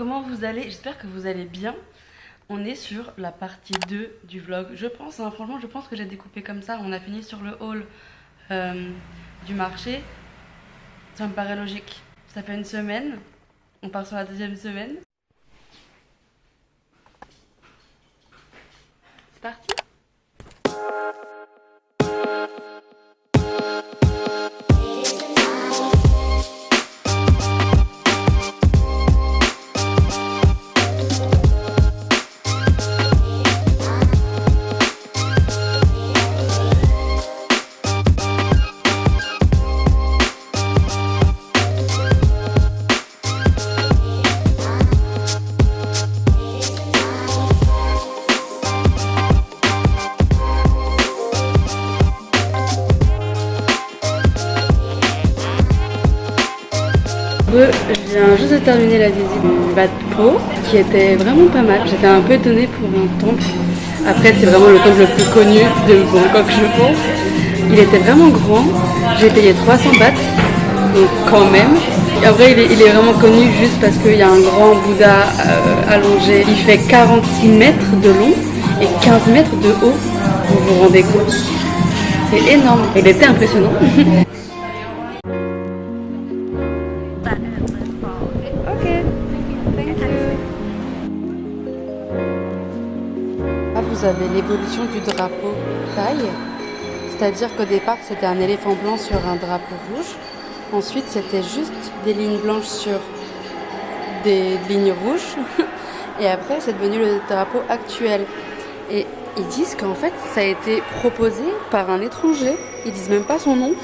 Comment vous allez? J'espère que vous allez bien. On est sur la partie 2 du vlog. Je pense, hein, franchement, je pense que j'ai découpé comme ça. On a fini sur le haul du marché. Ça me paraît logique. Ça fait une semaine. On part sur la deuxième semaine. C'est parti! Je viens juste de terminer la visite du Bad Pro qui était vraiment pas mal. J'étais un peu étonnée pour un temple. Après, c'est vraiment le temple le plus connu de Bangkok, je pense. Il était vraiment grand. J'ai payé 300 bahts, donc quand même. Et en vrai, il est vraiment connu juste parce qu'il y a un grand Bouddha allongé. Il fait 46 mètres de long et 15 mètres de haut. Vous vous rendez compte? C'est énorme. Il était impressionnant. Vous avez l'évolution du drapeau thaï, c'est-à-dire qu'au départ c'était un éléphant blanc sur un drapeau rouge, ensuite c'était juste des lignes blanches sur des lignes rouges, et après c'est devenu le drapeau actuel. Et ils disent qu'en fait ça a été proposé par un étranger, ils disent même pas son nom,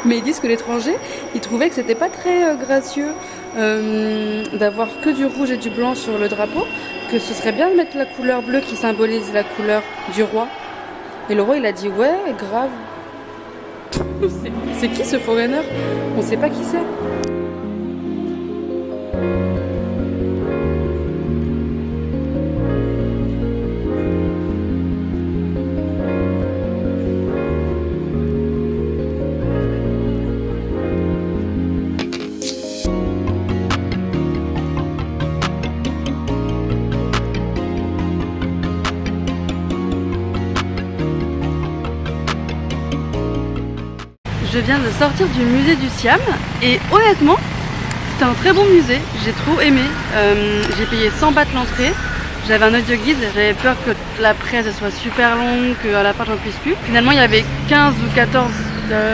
mais ils disent que l'étranger, il trouvait que c'était pas très gracieux d'avoir que du rouge et du blanc sur le drapeau, que ce serait bien de mettre la couleur bleue qui symbolise la couleur du roi. Et le roi il a dit ouais, grave. C'est qui ce foreigner? On sait pas qui c'est. Je viens de sortir du musée du Siam et honnêtement c'était un très bon musée, j'ai trop aimé. J'ai payé 100 bahts l'entrée, j'avais un audio guide, j'avais peur que la presse soit super longue, qu'à la fin j'en puisse plus. Finalement il y avait 15 ou 14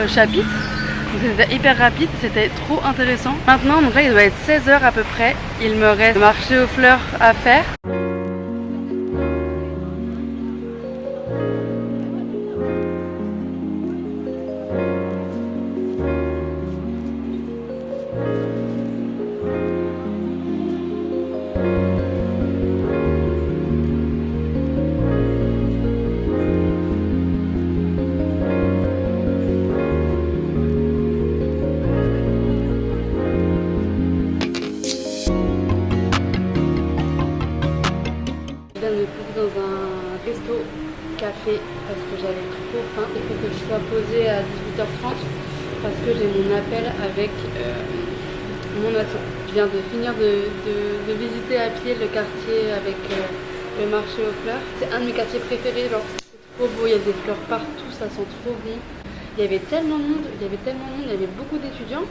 chapitres, donc c'était hyper rapide, c'était trop intéressant. Maintenant donc là il doit être 16 h à peu près, il me reste le marché aux fleurs à faire. Dans un resto café parce que j'avais trop faim. Il faut que je sois posée à 18h30 parce que j'ai mon appel avec mon asso. Je viens de finir de visiter à pied le quartier avec le marché aux fleurs. C'est un de mes quartiers préférés, genre c'est trop beau, il y a des fleurs partout, ça sent trop bon. Il y avait tellement de monde, il y avait beaucoup d'étudiants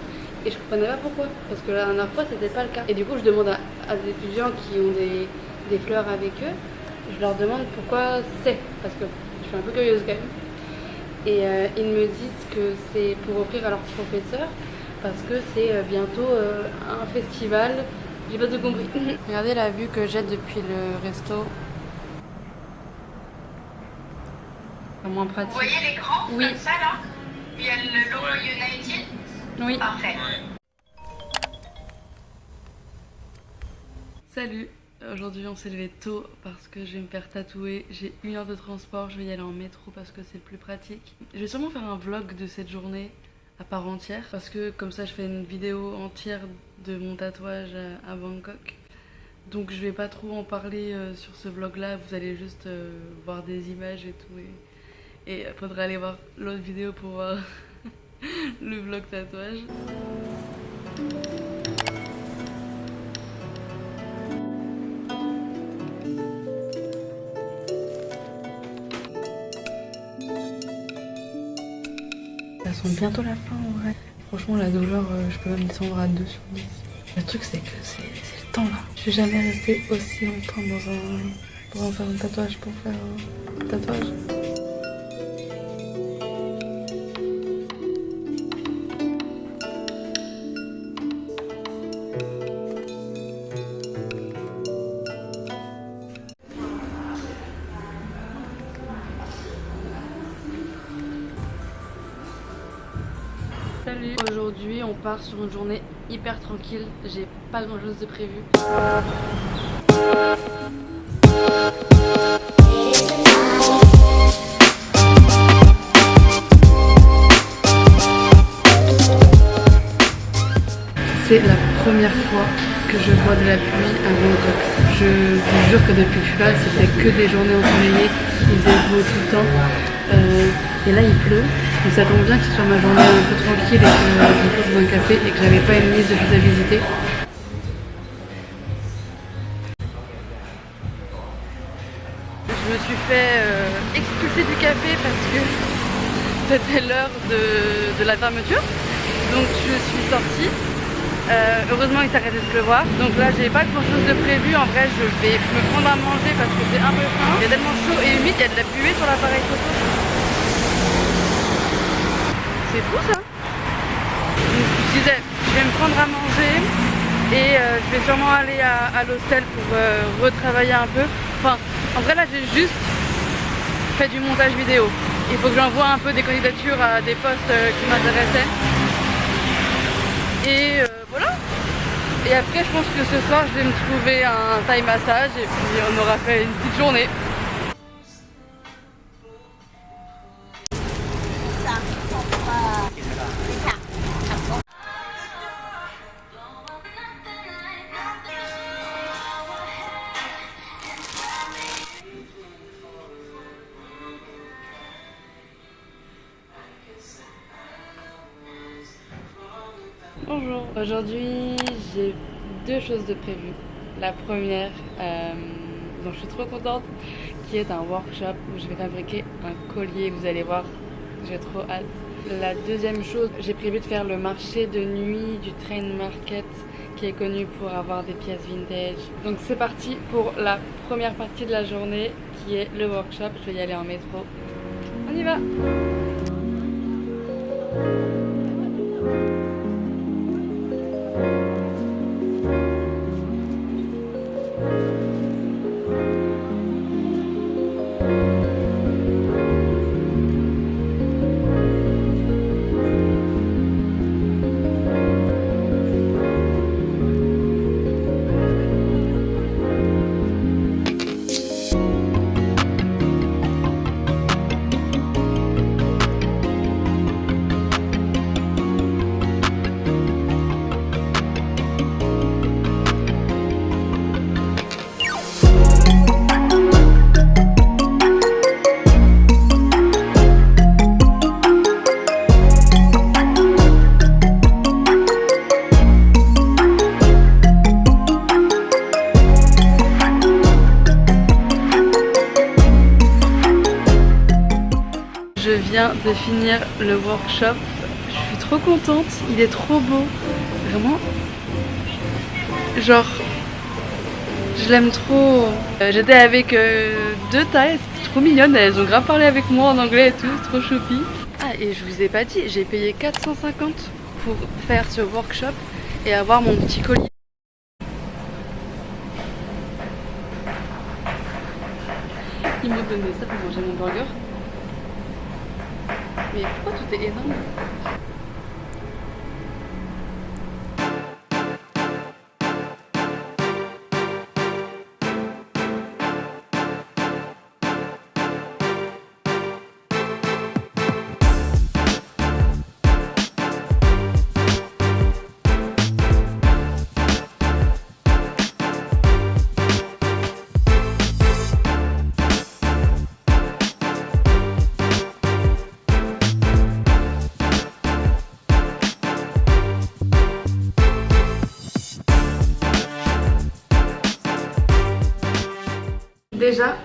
et je comprenais pas pourquoi parce que la dernière fois c'était pas le cas. Et du coup je demande à des étudiants qui ont des fleurs avec eux. Je leur demande pourquoi c'est, parce que je suis un peu curieuse quand même. Et ils me disent que c'est pour offrir à leurs professeurs, parce que c'est bientôt un festival. J'ai pas tout compris. Regardez la vue que j'ai depuis le resto. C'est moins pratique. Vous voyez l'écran? Oui. Comme ça là? Il y a le logo United? Oui. Parfait. Salut. Aujourd'hui on s'est levé tôt parce que je vais me faire tatouer, j'ai 1 heure de transport, je vais y aller en métro parce que c'est plus pratique. Je vais sûrement faire un vlog de cette journée à part entière parce que comme ça je fais une vidéo entière de mon tatouage à Bangkok. Donc je vais pas trop en parler sur ce vlog là, vous allez juste voir des images et tout et faudra aller voir l'autre vidéo pour voir le vlog tatouage. sent bientôt la fin en vrai. Franchement la douleur, je peux même descendre à 2 sur 10. Le truc c'est que c'est le temps là. Je suis jamais restée aussi longtemps dans un salon de tatouage pour faire un tatouage. Salut. Aujourd'hui on part sur une journée hyper tranquille, j'ai pas grand chose de prévu. C'est la première fois que je vois de la pluie à Bangkok. Je vous jure que depuis que je suis là, c'était que des journées ensoleillées, il faisait beau tout le temps. Et là il pleut, donc ça tombe bien que ce soit ma journée un peu tranquille et que je me pose dans un café et que j'avais pas une liste de choses à visiter. Je me suis fait expulser du café parce que c'était l'heure de la fermeture, donc je suis sortie. Heureusement il s'arrêtait de pleuvoir, donc là j'ai pas grand chose de prévu. En vrai je vais me prendre à manger parce que c'est un peu faim. Il y a tellement chaud et humide, il y a de la buée sur l'appareil photo. C'est fou ça. Donc je disais, je vais me prendre à manger et je vais sûrement aller à l'hostel pour retravailler un peu. Enfin en vrai là j'ai juste fait du montage vidéo. Il faut que j'envoie un peu des candidatures à des postes qui m'intéressaient. Et voilà. Et après je pense que ce soir je vais me trouver un Thai massage et puis on aura fait une petite journée. Bonjour, aujourd'hui j'ai deux choses de prévues. La première, dont je suis trop contente, qui est un workshop où je vais fabriquer un collier, vous allez voir, j'ai trop hâte. La deuxième chose, j'ai prévu de faire le marché de nuit du Train Market qui est connu pour avoir des pièces vintage. Donc c'est parti pour la première partie de la journée qui est le workshop, je vais y aller en métro. On y va! Je viens de finir le workshop, je suis trop contente, il est trop beau, vraiment, genre, je l'aime trop. J'étais avec deux Thaïs, c'était trop mignonne, elles ont grave parlé avec moi en anglais et tout, trop choupi. Ah et je vous ai pas dit, j'ai payé 450 pour faire ce workshop et avoir mon petit collier. Ils m'ont donné ça pour manger mon burger. Mais pourquoi tout est énorme? Déjà,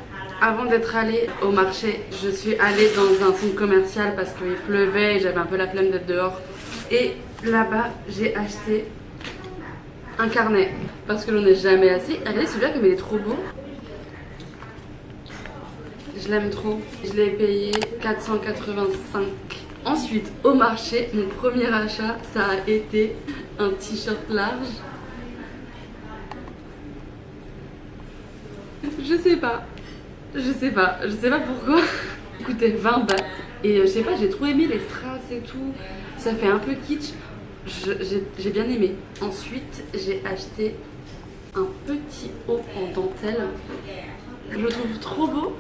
Avant d'être allée au marché, je suis allée dans un centre commercial parce qu'il pleuvait et j'avais un peu la flemme d'être dehors. Et là-bas, j'ai acheté un carnet parce que j'en ai jamais assez. Regardez celui-là comme il est trop beau. Je l'aime trop. Je l'ai payé 485. Ensuite, au marché, mon premier achat, ça a été un t-shirt large. Je sais pas pourquoi. Il coûtait 20 bahts. Et je sais pas, j'ai trop aimé les strass et tout. Ça fait un peu kitsch. J'ai bien aimé. Ensuite, j'ai acheté un petit haut en dentelle. Je le trouve trop beau.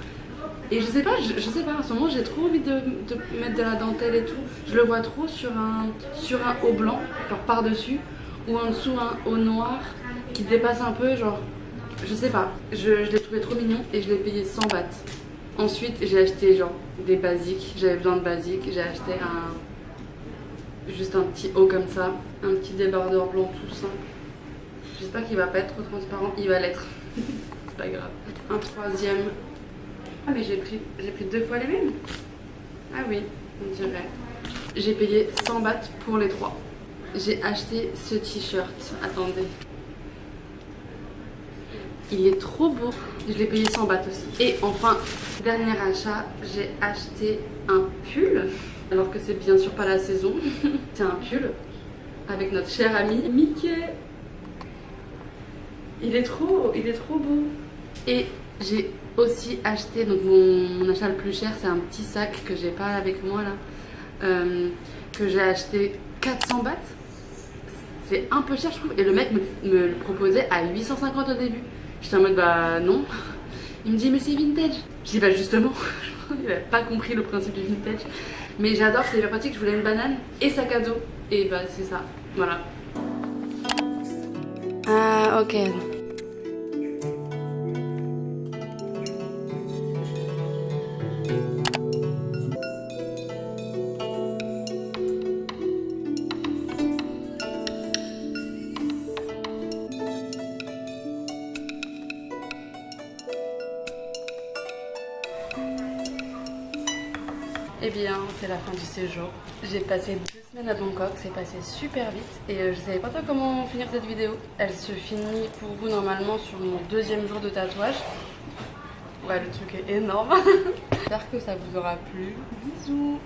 Et je sais pas, en ce moment j'ai trop envie de mettre de la dentelle et tout. Je le vois trop sur un haut blanc, genre par-dessus, ou en dessous un haut noir qui dépasse un peu, genre, je sais pas. Je l'ai trouvé trop mignon et je l'ai payé 100 bahts. Ensuite j'ai acheté genre des basiques, j'avais besoin de basiques, j'ai acheté juste un petit haut comme ça, un petit débardeur blanc tout simple. J'espère qu'il va pas être trop transparent, il va l'être, c'est pas grave. Un troisième. Ah mais j'ai pris 2 fois les mêmes. Ah oui, on dirait. J'ai payé 100 bahts pour les 3. J'ai acheté ce t-shirt. Attendez. Il est trop beau. Je l'ai payé 100 bahts aussi. Et enfin, dernier achat, j'ai acheté un pull. Alors que c'est bien sûr pas la saison. C'est un pull avec notre cher ami Mickey. Il est trop beau. Et j'ai aussi acheté, donc mon achat le plus cher, c'est un petit sac que j'ai pas avec moi là, que j'ai acheté 400 bahts. C'est un peu cher je trouve, et le mec me le proposait à 850 au début. J'étais en mode bah non. Il me dit mais c'est vintage. Je dis bah justement, il a pas compris le principe du vintage. Mais j'adore, c'est hyper pratique, je voulais une banane et sac à dos. Et bah c'est ça, voilà. Ah ok. Eh bien, c'est la fin du séjour. J'ai passé 2 semaines à Bangkok, c'est passé super vite et je savais pas trop comment finir cette vidéo. Elle se finit pour vous normalement sur mon 2e jour de tatouage. Ouais, le truc est énorme. J'espère que ça vous aura plu. Bisous.